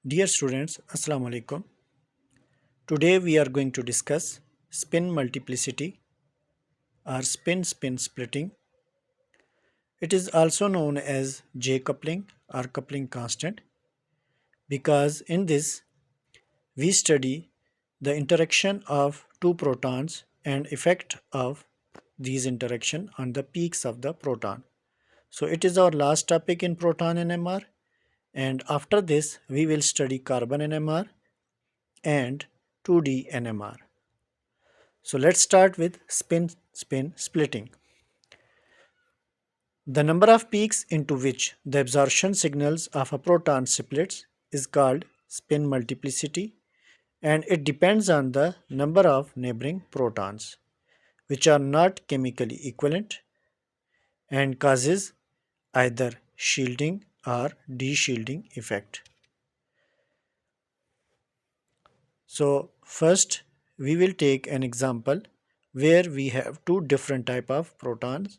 Dear students, Assalamu alaikum. Today we are going to discuss spin multiplicity or spin splitting. It is also known as J coupling or coupling constant because in this we study the interaction of two protons and effect of these interaction on the peaks of the proton. So it is our last topic in proton NMR, and after this we will study carbon NMR and 2D NMR. So let's start with spin splitting. The number of peaks into which the absorption signals of a proton splits is called spin multiplicity, and it depends on the number of neighboring protons, which are not chemically equivalent and causes either shielding or de-shielding effect. So first we will take an example where we have two different type of protons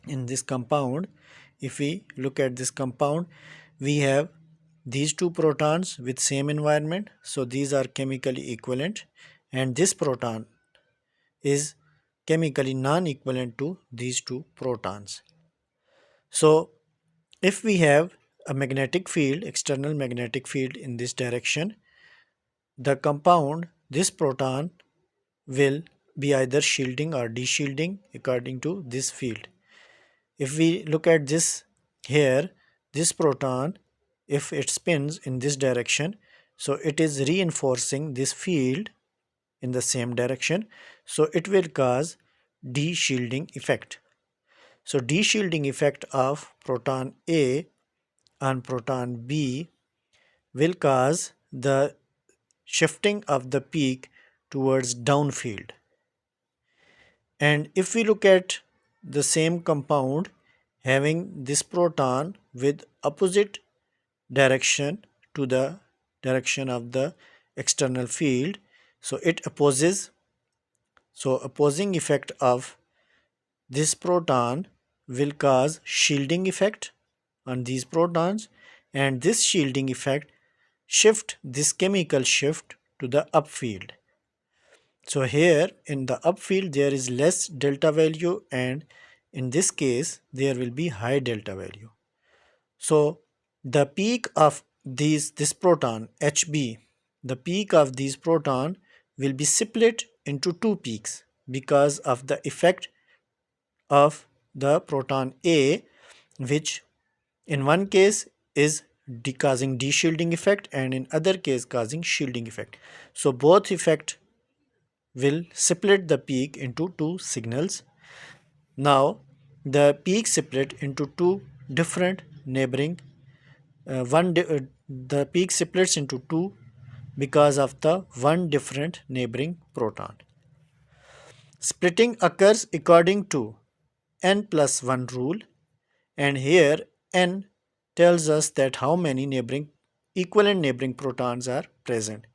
in this compound. If we look at this compound, we have these two protons with same environment, so these are chemically equivalent, and this proton is chemically non-equivalent to these two protons. So if we have a magnetic field, external magnetic field in this direction, the compound, this proton will be either shielding or de-shielding according to this field. If we look at this here, this proton, if it spins in this direction, so it is reinforcing this field in the same direction, so it will cause de-shielding effect. So de-shielding effect of proton A on proton B will cause the shifting of the peak towards downfield. And if we look at the same compound having this proton with opposite direction to the direction of the external field, so it opposes, so opposing effect of this proton will cause shielding effect on these protons, and this shielding effect shift this chemical shift to the upfield. So here in the upfield there is less delta value, and in this case there will be high delta value. So the peak of this proton HB, the peak of these proton will be split into two peaks because of the effect of the proton A, which in one case is causing de-shielding effect and in other case causing shielding effect. So both effect will split the peak into two signals. Now the peak split into two different neighboring the peak splits into two because of the one different neighboring proton. Splitting occurs according to n plus 1 rule, and here n tells us that how many neighboring equivalent neighboring protons are present,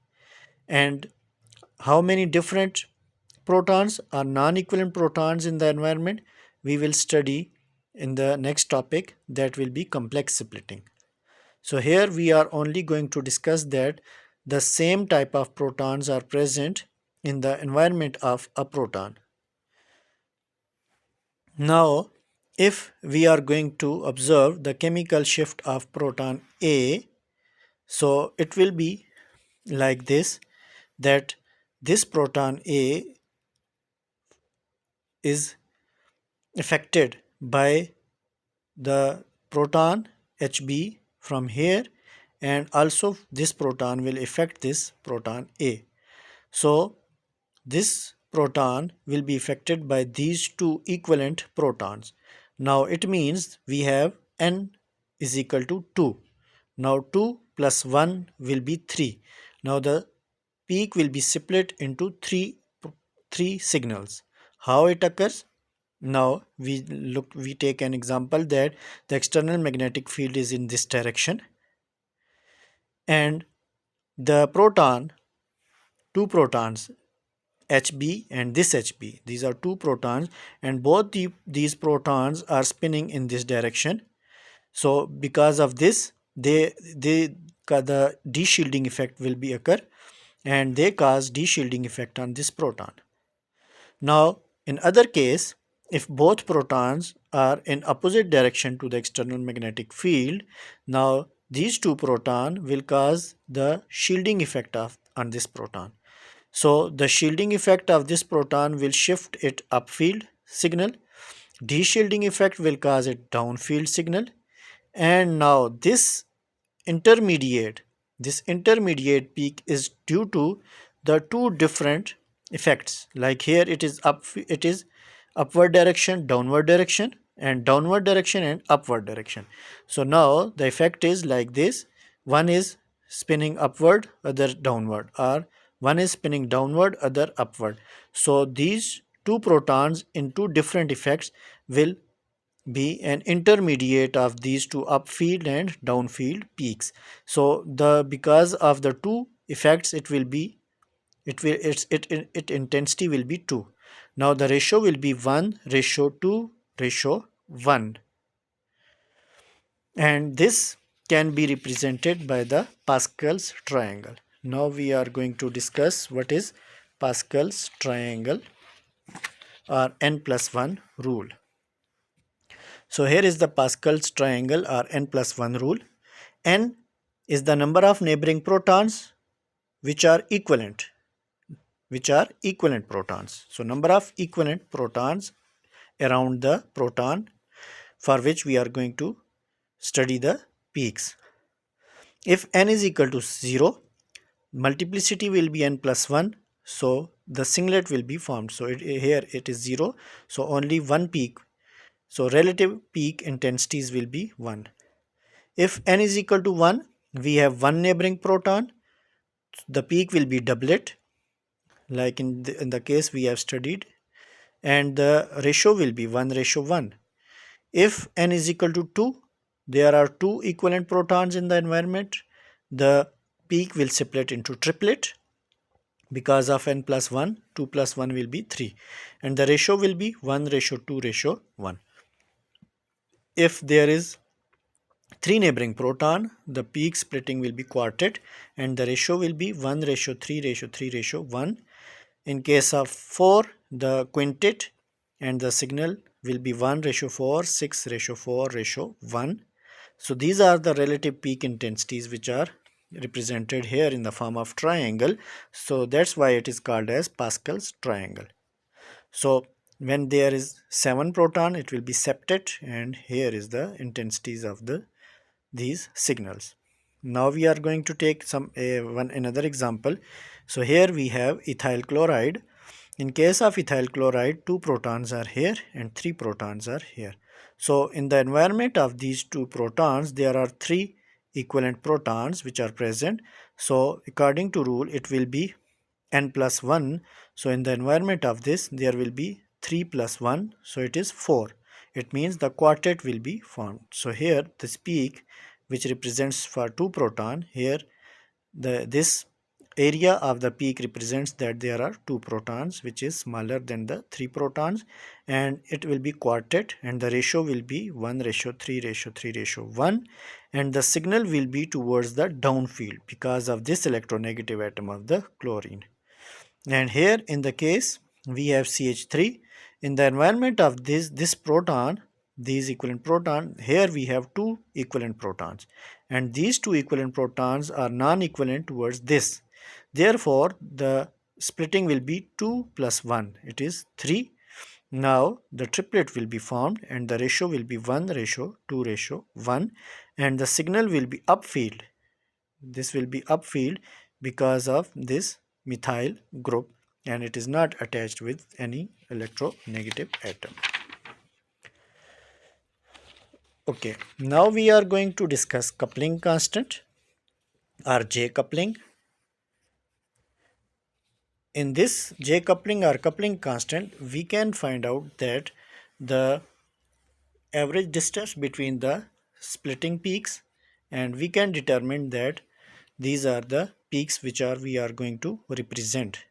and how many different protons are non-equivalent protons in the environment we will study in the next topic, that will be complex splitting. So here we are only going to discuss that the same type of protons are present in the environment of a proton. Now if we are going to observe the chemical shift of proton A, so it will be like this, that this proton A is affected by the proton HB from here, and also this proton will affect this proton A. So this proton will be affected by these two equivalent protons. Now it means we have n is equal to 2. Now 2 plus 1 will be 3. Now the peak will be split into three signals. How it occurs? Now we take an example that the external magnetic field is in this direction, and the proton, two protons HB and this HB, these are two protons, and both these protons are spinning in this direction. So because of this, the de-shielding effect will be occur, and they cause de-shielding effect on this proton. Now, in other case, if both protons are in opposite direction to the external magnetic field, now these two protons will cause the shielding effect on this proton. So the shielding effect of this proton will shift it upfield signal. De-shielding effect will cause it downfield signal. And now intermediate this intermediate peak is due to the two different effects. Like here it is upward direction, downward direction, and downward direction and upward direction. So now the effect is like this: one is spinning upward, other downward, or one is spinning downward, other upward. So these two protons in two different effects will be an intermediate of these two upfield and downfield peaks. So the because of the two effects, it will be it will it intensity will be 2. Now the ratio will be 1:2:1, and this can be represented by the Pascal's triangle. Now we are going to discuss what is Pascal's triangle or n+1 rule. So here is the Pascal's triangle or n+1 rule. N is the number of neighboring protons which are equivalent protons. So number of equivalent protons around the proton for which we are going to study the peaks. If n is equal to 0, multiplicity will be n+1, so the singlet will be formed. So here it is 0, so only one peak. So relative peak intensities will be 1. If n is equal to 1, we have one neighboring proton, the peak will be doublet, like in the case we have studied, and the ratio will be 1:1. If n is equal to 2, there are two equivalent protons in the environment, the peak will split into triplet. Because of n+1, 2+1 will be 3, and the ratio will be 1:2:1. If there is 3 neighboring proton, the peak splitting will be quartet, and the ratio will be 1:3:3:1. In case of 4, the quintet, and the signal will be 1:4:6:4:1. So these are the relative peak intensities which are represented here in the form of triangle. So that's why it is called as Pascal's triangle. So when there is 7 proton, it will be septet, and here is the intensities of these signals. Now we are going to take another example. So here we have ethyl chloride. In case of ethyl chloride, 2 protons are here and 3 protons are here. So in the environment of these 2 protons, there are 3 equivalent protons which are present. So according to rule, it will be n+1. So in the environment of this, there will be 3+1. So it is 4. It means the quartet will be formed. So here this peak, which represents for 2 proton, here this area of the peak represents that there are 2 protons, which is smaller than the 3 protons, and it will be quartet, and the ratio will be 1:3:3:1, and the signal will be towards the downfield because of this electronegative atom of the chlorine. And here in the case we have CH3. In the environment of this proton, these equivalent proton, here we have 2 equivalent protons, and these 2 equivalent protons are non-equivalent towards this. Therefore the splitting will be 2+1, it is 3. Now the triplet will be formed, and the ratio will be 1:2:1, and the signal will be upfield. This will be upfield because of this methyl group, and it is not attached with any electronegative atom. Okay, now we are going to discuss coupling constant or J coupling. In this J coupling or coupling constant, we can find out that the average distance between the splitting peaks, and we can determine that these are the peaks which we are going to represent.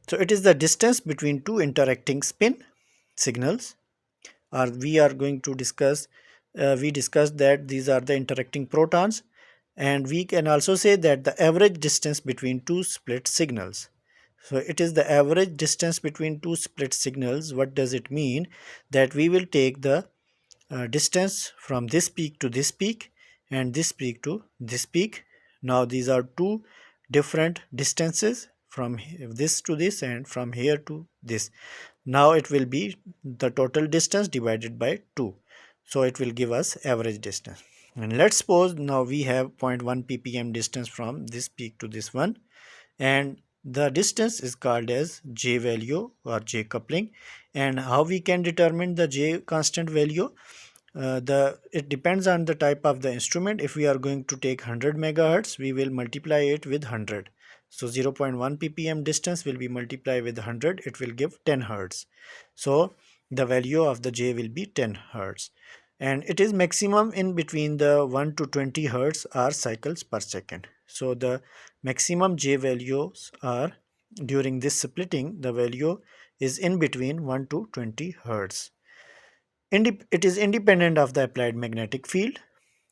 So it is the distance between two interacting spin signals, or we are going to discuss we discussed that these are the interacting protons, And we can also say that the average distance between two split signals. So it is the average distance between two split signals. What does it mean? That we will take the distance from this peak to this peak and this peak to this peak. Now these are two different distances from this to this and from here to this. Now it will be the total distance divided by 2. So it will give us average distance. And let's suppose now we have zero point 0.1 ppm distance from this peak to this one, and the distance is called as J value or J coupling. And how we can determine the J constant value? It depends on the type of the instrument. If we are going to take 100 megahertz, we will multiply it with 100. So 0.1 ppm distance will be multiplied with 100, it will give 10 hertz. So the value of the J will be 10 hertz, and it is maximum in between the 1 to 20 hertz or cycles per second. So the maximum J values are during this splitting, the value is in between 1 to 20 hertz. It is independent of the applied magnetic field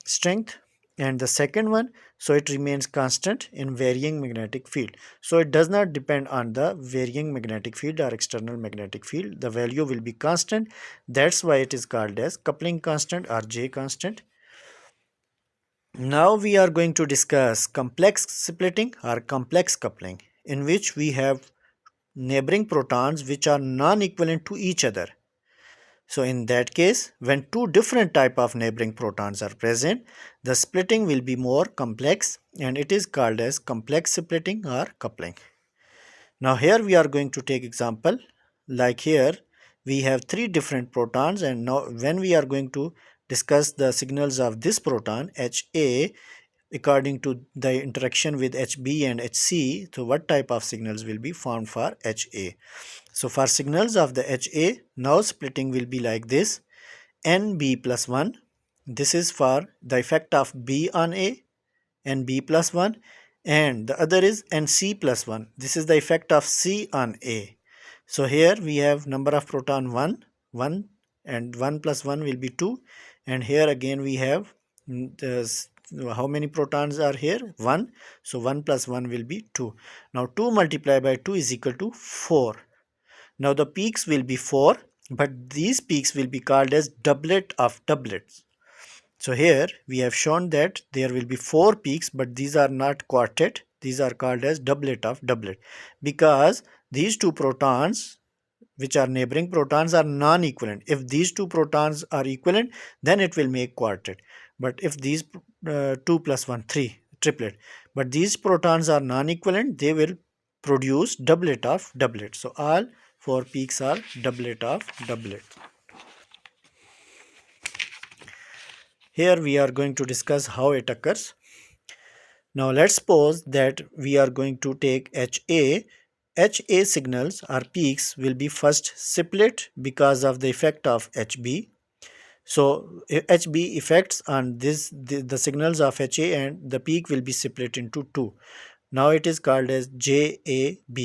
strength. And the second one, so it remains constant in varying magnetic field. So it does not depend on the varying magnetic field or external magnetic field. The value will be constant. That's why it is called as coupling constant or J constant. Now we are going to discuss complex splitting or complex coupling, in which we have neighboring protons which are non-equivalent to each other. So in that case, when two different type of neighboring protons are present, the splitting will be more complex, and it is called as complex splitting or coupling. Now here we are going to take example, like here we have three different protons, and now when we are going to discuss the signals of this proton HA according to the interaction with HB and HC, so what type of signals will be found for HA? So for signals of the HA, now splitting will be like this: NB plus 1, this is for the effect of B on A, NB plus 1, and the other is NC plus 1, this is the effect of C on A. So here we have number of proton 1, 1, and 1 plus 1 will be 2, and here again we have how many protons are here? 1, so 1 plus 1 will be 2. Now 2 multiplied by 2 is equal to 4. Now the peaks will be 4, but these peaks will be called as doublet of doublets. So here we have shown that there will be 4 peaks, but these are not quartet. These are called as doublet of doublet, because these two protons which are neighboring protons are non-equivalent. If these two protons are equivalent, then it will make quartet. But if these 2 plus 1, 3, triplet. But these protons are non-equivalent, they will produce doublet of doublet. So all 4 peaks are doublet of doublet. Here we are going to discuss how it occurs. Now let's suppose that we are going to take HA. HA signals or peaks will be first split because of the effect of HB. So HB effects on the signals of HA, and the peak will be split into 2. Now it is called as JAB.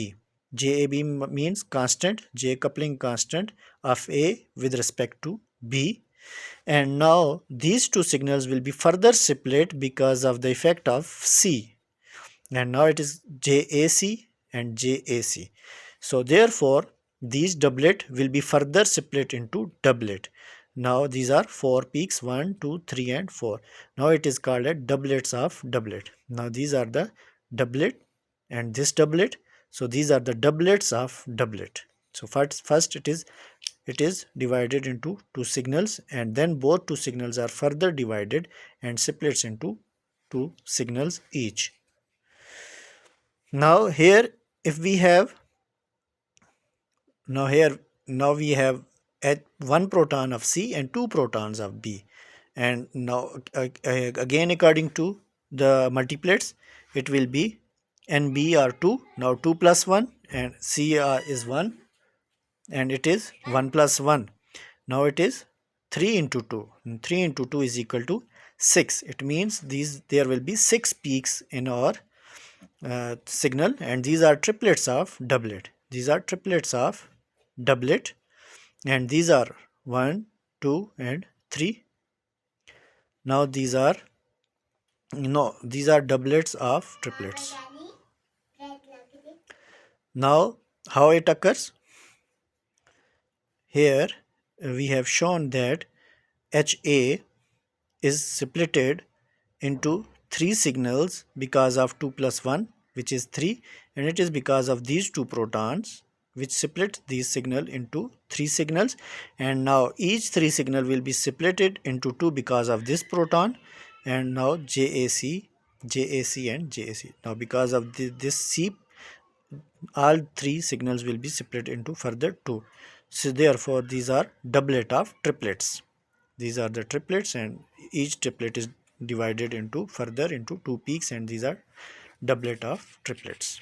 JAB means constant, J coupling constant of A with respect to B. And now these two signals will be further split because of the effect of C. And now it is JAC and JAC. So therefore these doublet will be further split into doublet. Now these are 4 peaks, 1, 2, 3 and 4. Now it is called as doublets of doublet. Now these are the doublet and this doublet. So these are the doublets of doublet. So first it is divided into two signals, and then both two signals are further divided and splits into two signals each. Now here if we have now we have at one proton of C and two protons of B, and now again according to the multiplets it will be NB are 2. Now 2 plus 1 and C is 1, and it is 1 plus 1. Now it is 3 into 2, and 3 into 2 is equal to 6. It means there will be 6 peaks in our signal, and these are triplets of doublet. These are triplets of doublet, and these are 1, 2 and 3. Now these are No, these are doublets of triplets. Now, how it occurs? Here we have shown that HA is splitted into three signals because of 2 plus 1, which is 3, and it is because of these two protons which split these signal into three signals. And now each three signal will be splitted into two because of this proton, and now JAC, JAC and JAC. Now because of this C, all three signals will be split into further two. So therefore these are doublet of triplets. These are the triplets, and each triplet is divided into further into two peaks, and these are doublet of triplets.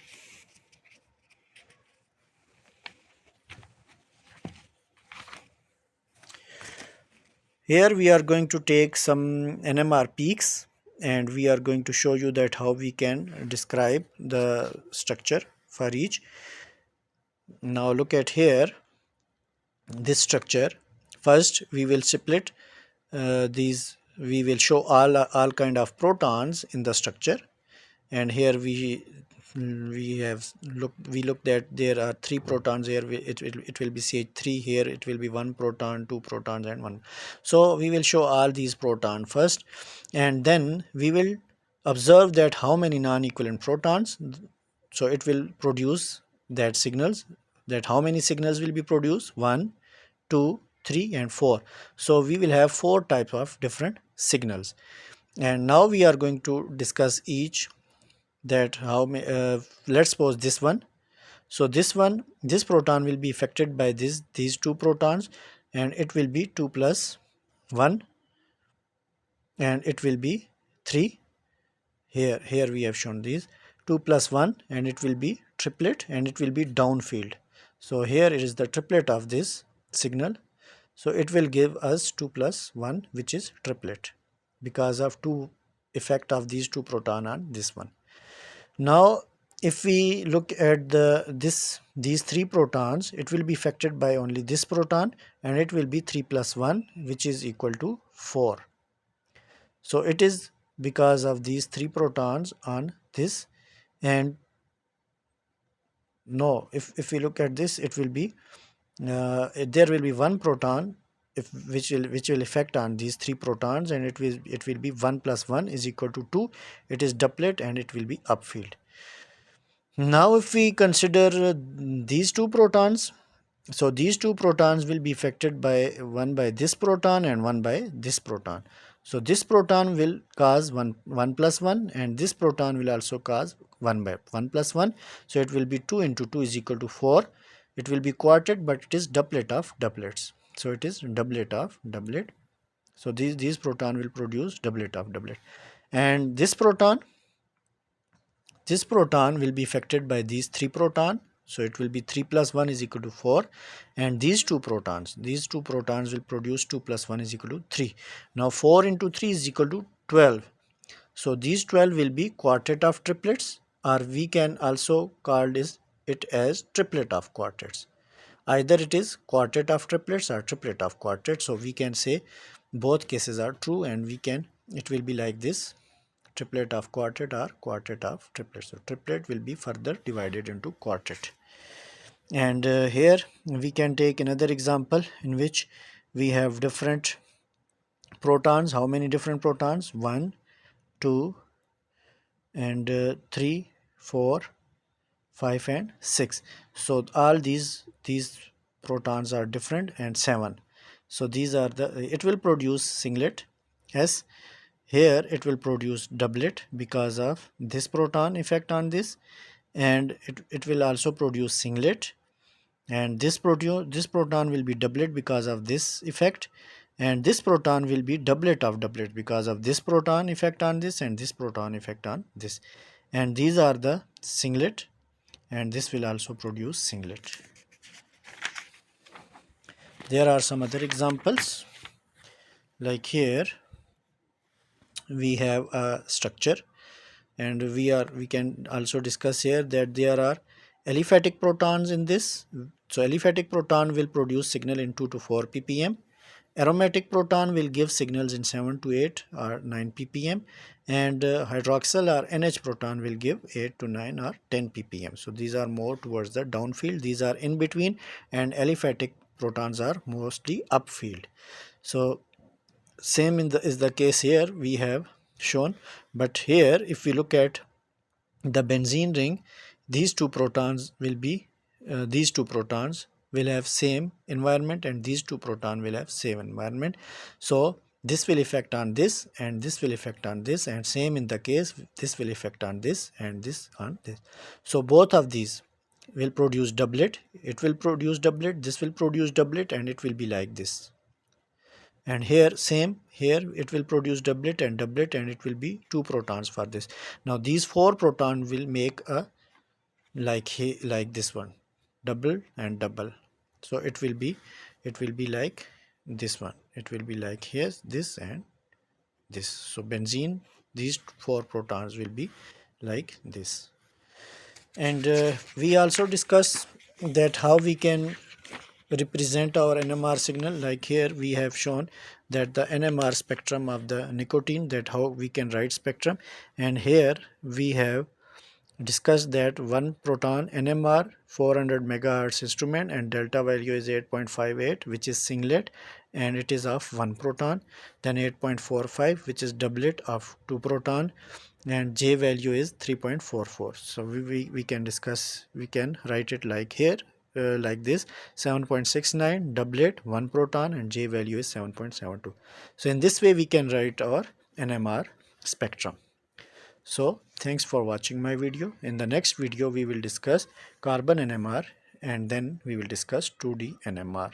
Here we are going to take some NMR peaks, and we are going to show you that how we can describe the structure for each. Now look at here this structure. First we will split these, we will show all kind of protons in the structure. And here we looked at there are three protons here. It will be CH3, here it will be one proton, two protons and one. So we will show all these protons first, and then we will observe that how many non-equivalent protons. So it will produce that signals, that how many signals will be produced, 1, 2, 3 and 4. So we will have four types of different signals. And now we are going to discuss each, that how let's suppose this one. So this proton will be affected by these two protons, and it will be 2 plus 1, and it will be 3. Here we have shown these 2 plus 1, and it will be triplet, and it will be downfield. So here it is the triplet of this signal. So it will give us 2 plus 1, which is triplet, because of two effect of these two proton on this one. Now if we look at these three protons, it will be affected by only this proton, and it will be 3 plus 1, which is equal to 4. So it is because of these three protons on this. And no, if we look at this, it will be there will be one proton which will affect on these three protons, and it will be 1 plus 1 is equal to 2. It is doublet, and it will be upfield. Now if we consider these two protons, so these two protons will be affected by one by this proton and one by this proton. So this proton will cause 1 plus 1, and this proton will also cause 1 by 1 plus 1. So it will be 2 into 2 is equal to 4. It will be quartet, but it is doublet of doublets. So it is doublet of doublet. So these proton will produce doublet of doublet. And this proton will be affected by these three proton. So it will be 3 plus 1 is equal to 4, and these two protons will produce 2 plus 1 is equal to 3. Now 4 into 3 is equal to 12. So these 12 will be quartet of triplets, or we can also call it as triplet of quartets. Either it is quartet of triplets or triplet of quartets. So we can say both cases are true, and it will be like this: triplet of quartet or quartet of triplet. So triplet will be further divided into quartet. And here we can take another example in which we have different protons. How many different protons? 1, 2 and 3, 4, 5 and 6. So all these protons are different, and 7. So these are it will produce singlet S. Here it will produce doublet because of this proton effect on this, and it will also produce singlet. And this proton will be doublet because of this effect, and this proton will be doublet of doublet because of this proton effect on this and this proton effect on this. And these are the singlet, and this will also produce singlet. There are some other examples, like here we have a structure, and we can also discuss here that there are aliphatic protons in this. So aliphatic proton will produce signal in 2 to 4 ppm, Aromatic proton will give signals in 7 to 8 or 9 ppm, and hydroxyl or NH proton will give 8 to 9 or 10 ppm. So these are more towards the downfield, these are in between, and aliphatic protons are mostly upfield. So same is the case here we have shown, but here if we look at the benzene ring, these two protons will be these two protons will have same environment, and these two proton will have same environment. So this will affect on this, and this will affect on this, and same in the case this will affect on this and this on this. So both of these will produce doublet, it will produce doublet, this will produce doublet, and it will be like this. And here same, here it will produce doublet and doublet, and it will be two protons for this. Now these four proton will make a like this one, double and double. So it will be like this one, it will be like here this and this. So benzene, these four protons will be like this. And we also discuss that how we can represent our NMR signal. Like here we have shown that the NMR spectrum of the nicotine, that how we can write spectrum. And here we have discussed that one proton NMR 400 megahertz instrument, and delta value is 8.58, which is singlet, and it is of one proton. Then 8.45, which is doublet of two proton, and J value is 3.44. So we can discuss, we can write it like here, like this: 7.69 doublet, one proton, and J value is 7.72. So in this way we can write our NMR spectrum. So thanks for watching my video. In the next video we will discuss carbon NMR, and then we will discuss 2D NMR.